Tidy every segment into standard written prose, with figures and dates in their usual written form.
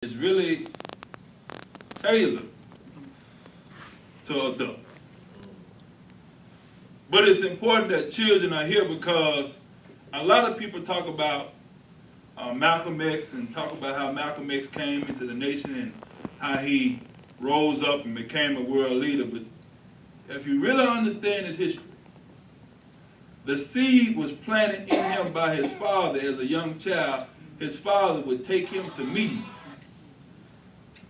is really tailored to adults. But it's important that children are here because a lot of people talk about Malcolm X and talk about how Malcolm X came into the nation and how he rose up and became a world leader. But if you really understand his history, the seed was planted in him by his father as a young child. His father would take him to meetings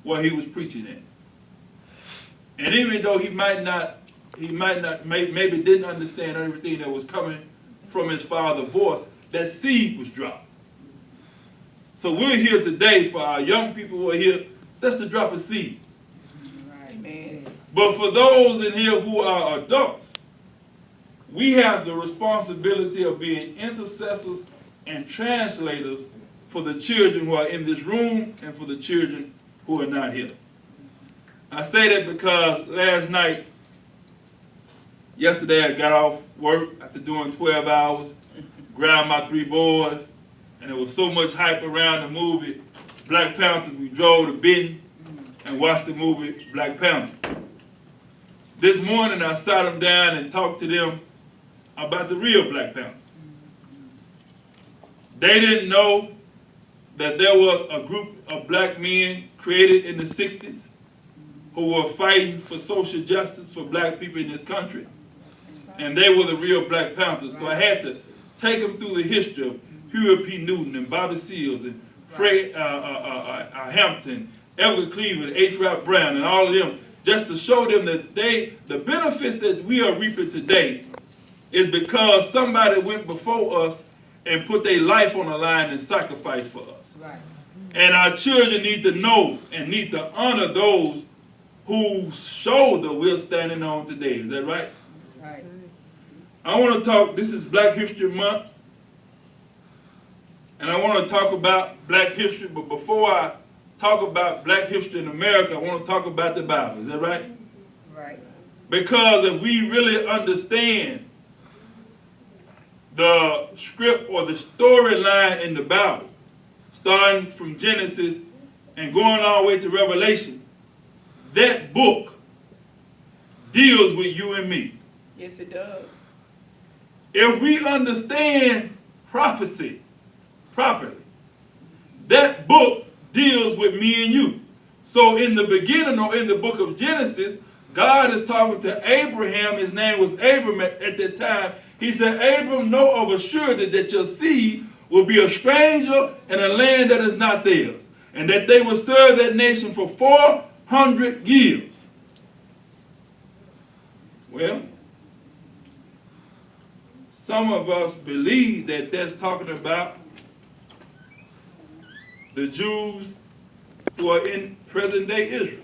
where he was preaching at. And even though he maybe didn't understand everything that was coming from his father's voice, that seed was dropped. So we're here today for our young people who are here just to drop a seed. Right, man. But for those in here who are adults, we have the responsibility of being intercessors and translators for the children who are in this room and for the children who are not here. I say that because yesterday I got off work after doing 12 hours, grabbed my 3 boys, and there was so much hype around the movie Black Panther, we drove to Benton and watched the movie Black Panther. This morning I sat them down and talked to them about the real Black Panther. They didn't know that there was a group of black men created in the 60s who were fighting for social justice for black people in this country. And they were the real Black Panthers. So I had to take them through the history of Huey P. Newton and Bobby Seals and Fred Hampton, Edward Cleveland, H. Rap Brown, and all of them, just to show them that the benefits that we are reaping today is because somebody went before us and put their life on the line and sacrificed for us. Right. And our children need to know and need to honor those whose shoulder we're standing on today. Is that right? Right. I want to talk, this is Black History Month, and I want to talk about Black history, but before I talk about Black history in America, I want to talk about the Bible. Is that right? Right. Because if we really understand the script or the storyline in the Bible, starting from Genesis and going all the way to Revelation, that book deals with you and me. Yes, it does. If we understand prophecy properly, that book deals with me and you. So in the beginning, or in the book of Genesis, God is talking to Abraham. His name was Abram at that time. He said, Abram, know of a surety that your seed will be a stranger in a land that is not theirs, and that they will serve that nation for 400 years. Well, some of us believe that that's talking about the Jews who are in present-day Israel.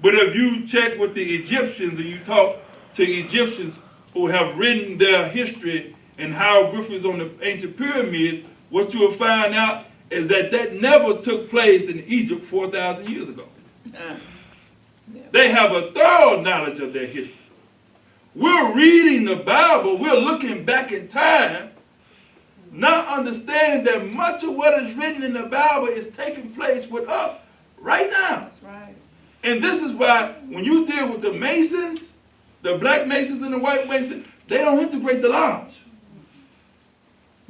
But if you check with the Egyptians and you talk to Egyptians who have written their history and hieroglyphics on the ancient pyramids, what you will find out is that that never took place in Egypt 4,000 years ago. They have a thorough knowledge of their history. We're reading the Bible, we're looking back in time, not understanding that much of what is written in the Bible is taking place with us right now. That's right. And this is why when you deal with the Masons, the black Masons and the white Masons, they don't integrate the lodge.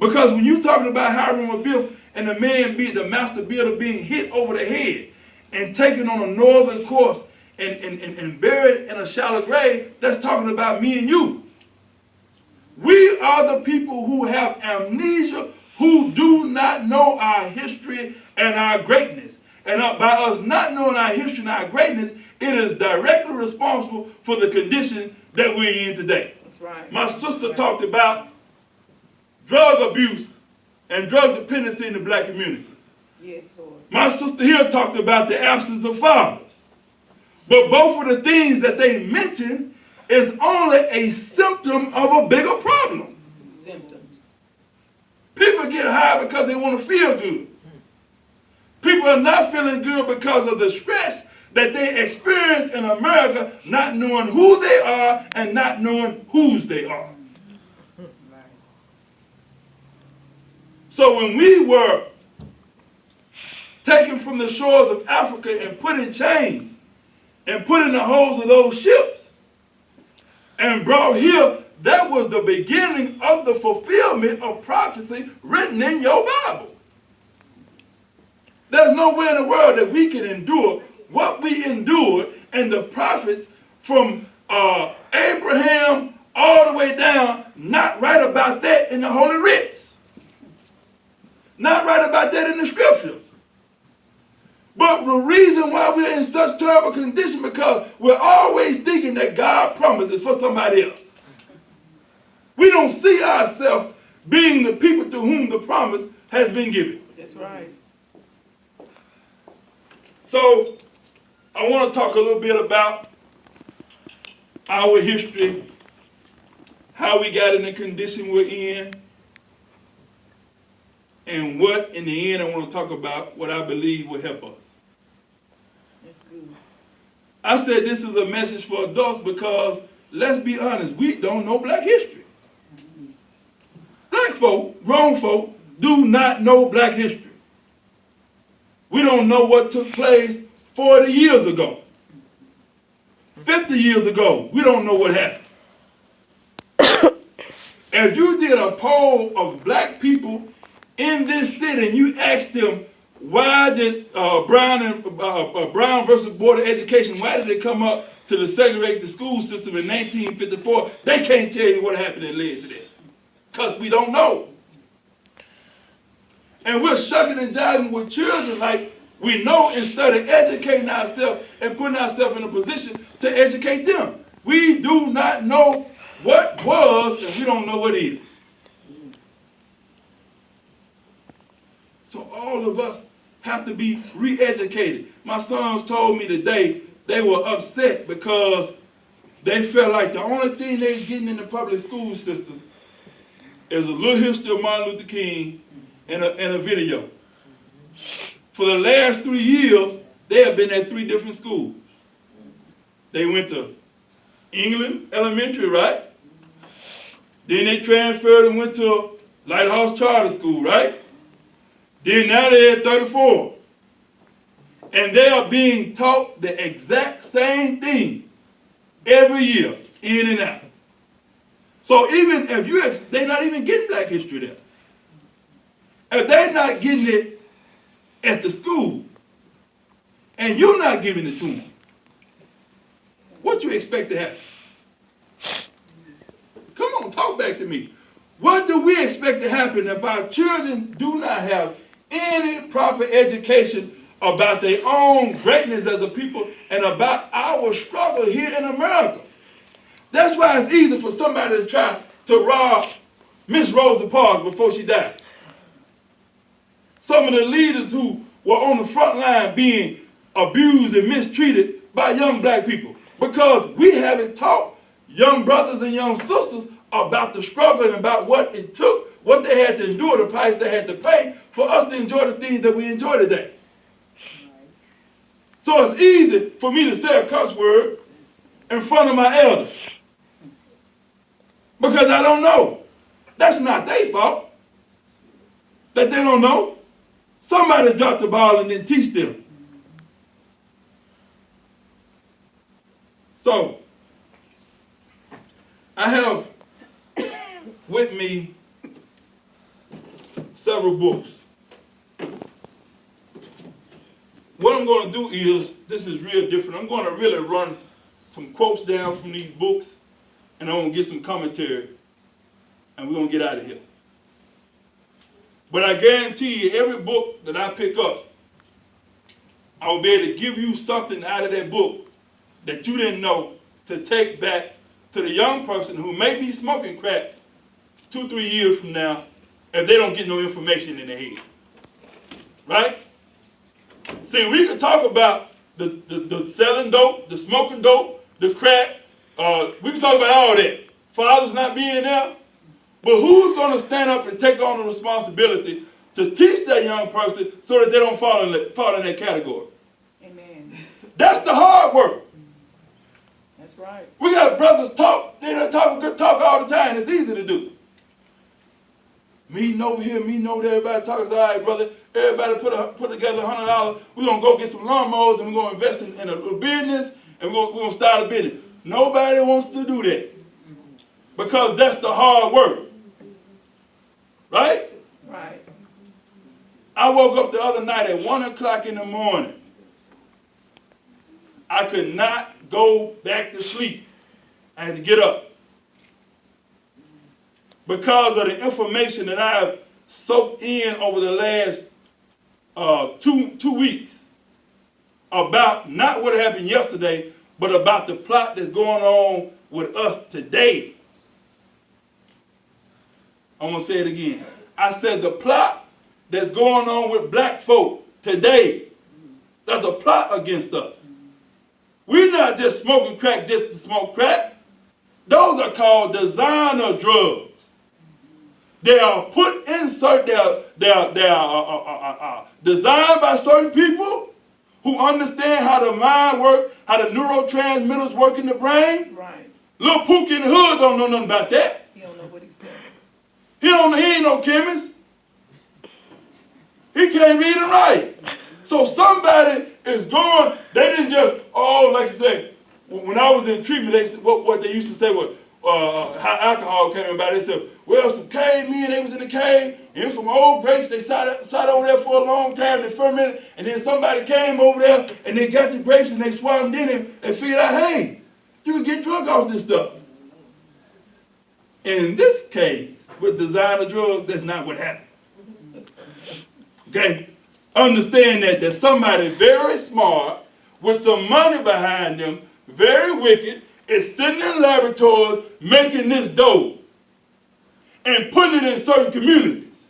Because when you're talking about Hiram Abiff and the master builder being hit over the head and taken on a northern course and buried in a shallow grave, that's talking about me and you. We are the people who have amnesia, who do not know our history and our greatness. And by us not knowing our history and our greatness, it is directly responsible for the condition that we're in today. That's right. My sister talked about drug abuse and drug dependency in the black community. Yes, Lord. My sister here talked about the absence of fathers. But both of the things that they mentioned is only a symptom of a bigger problem. Symptoms. People get high because they want to feel good. People are not feeling good because of the stress that they experience in America, not knowing who they are and not knowing whose they are. Right. So when we were from the shores of Africa and put in chains and put in the holds of those ships and brought here, that was the beginning of the fulfillment of prophecy written in your Bible. There's no way in the world that we can endure what we endured and the prophets from Abraham all the way down, not right about that in the Holy Writs. Not right about that in the scriptures. But the reason why we're in such terrible condition because we're always thinking that God promises for somebody else. We don't see ourselves being the people to whom the promise has been given. That's right. So I want to talk a little bit about our history, how we got in the condition we're in, and what in the end I want to talk about what I believe will help us. That's good. I said this is a message for adults because, let's be honest, we don't know black history. Black folk, grown folk, do not know black history. We don't know what took place 40 years ago. 50 years ago, we don't know what happened. If you did a poll of black people in this city and you asked them, why did Brown versus Board of Education, why did they come up to the segregated school system in 1954? They can't tell you what happened that led to that. Because we don't know. And we're shucking and jiving with children like we know instead of educating ourselves and putting ourselves in a position to educate them. We do not know what was and we don't know what is. So all of us have to be re-educated. My sons told me today they were upset because they felt like the only thing they're getting in the public school system is a little history of Martin Luther King and a video. For the last 3 years, they have been at 3 different schools. They went to England Elementary, right? Then they transferred and went to Lighthouse Charter School, right? Then now they're at 34. And they are being taught the exact same thing every year, in and out. So even if they're not even getting black history there. If they're not getting it at the school, and you're not giving it to them, what you expect to happen? Come on, talk back to me. What do we expect to happen if our children do not have any proper education about their own greatness as a people and about our struggle here in America? That's why it's easy for somebody to try to rob Miss Rosa Parks before she died. Some of the leaders who were on the front line being abused and mistreated by young black people because we haven't taught young brothers and young sisters about the struggle and about what it took, what they had to endure, the price they had to pay for us to enjoy the things that we enjoy today. So it's easy for me to say a cuss word in front of my elders because I don't know. That's not their fault that they don't know. Somebody dropped the ball and didn't teach them. So, I have with me several books. What I'm going to do is, this is real different. I'm going to really run some quotes down from these books, and I'm going to get some commentary, and we're going to get out of here. But I guarantee you, every book that I pick up, I will be able to give you something out of that book that you didn't know to take back to the young person who may be smoking crack 2-3 years from now if they don't get no information in their head. Right? See, we can talk about the selling dope, the smoking dope, the crack. We can talk about all that. Fathers not being there. But who's going to stand up and take on the responsibility to teach that young person so that they don't fall in that category? Amen. That's the hard work. That's right. We got brothers talk. They don't talk a good talk all the time. It's easy to do. Meeting over here, meeting over there, everybody talking. All right, brother, everybody put together $100. We're going to go get some lawnmowers and we're going to invest in a business and we're going to start a business. Nobody wants to do that because that's the hard work. Right? Right. I woke up the other night at 1 o'clock in the morning. I could not go back to sleep. I had to get up. Because of the information that I've soaked in over the last 2 weeks about not what happened yesterday, but about the plot that's going on with us today. I'm going to say it again. I said the plot that's going on with black folk today, there's a plot against us. We're not just smoking crack just to smoke crack. Those are called designer drugs. They are put in certain, they are designed by certain people who understand how the mind works, how the neurotransmitters work in the brain. Right. Little Pookie in the hood don't know nothing about that. He don't know what he said. He ain't no chemist. He can't read and write. So somebody is going, they didn't just, like you say, when I was in treatment, they said, what they used to say was, how alcohol came about. They said, well, some cavemen, they was in the cave, and it was some old grapes, they sat over there for a long time, they fermented, and then somebody came over there, and they got the grapes, and they swallowed in it, and figured out, hey, you can get drunk off this stuff. In this case, with designer drugs, that's not what happened. Okay? Understand that somebody very smart, with some money behind them, very wicked, is sitting in laboratories making this dope and putting it in certain communities.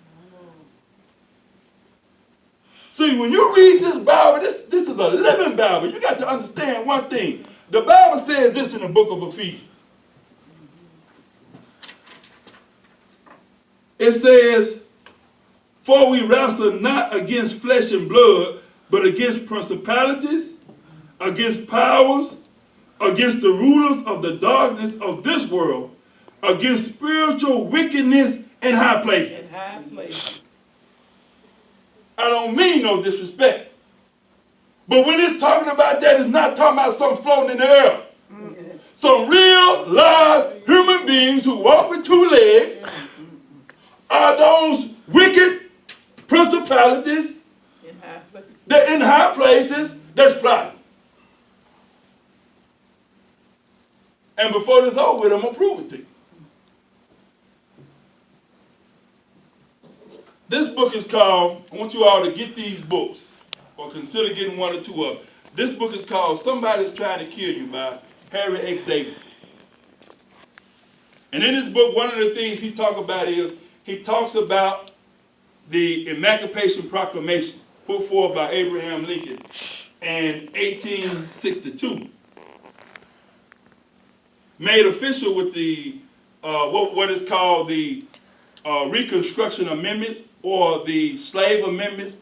See, when you read this Bible, this is a living Bible. You got to understand one thing. The Bible says this in the book of Ephesians. It says, for we wrestle not against flesh and blood, but against principalities, against powers, against the rulers of the darkness of this world, against spiritual wickedness in high places. In high places. I don't mean no disrespect. But when it's talking about that, it's not talking about something floating in the air. Mm-hmm. Some real, live human beings who walk with 2 legs are those wicked principalities that in high places that's plotting. And before this over with, I'm going to prove it to you. This book is called, I want you all to get these books, or consider getting 1 or 2 of them. This book is called Somebody's Trying to Kill You by Harry X. Davidson. And in this book, one of the things he talks about is, he talks about the Emancipation Proclamation put forth by Abraham Lincoln in 1862. Made official with the what is called the Reconstruction Amendments or the Slave Amendments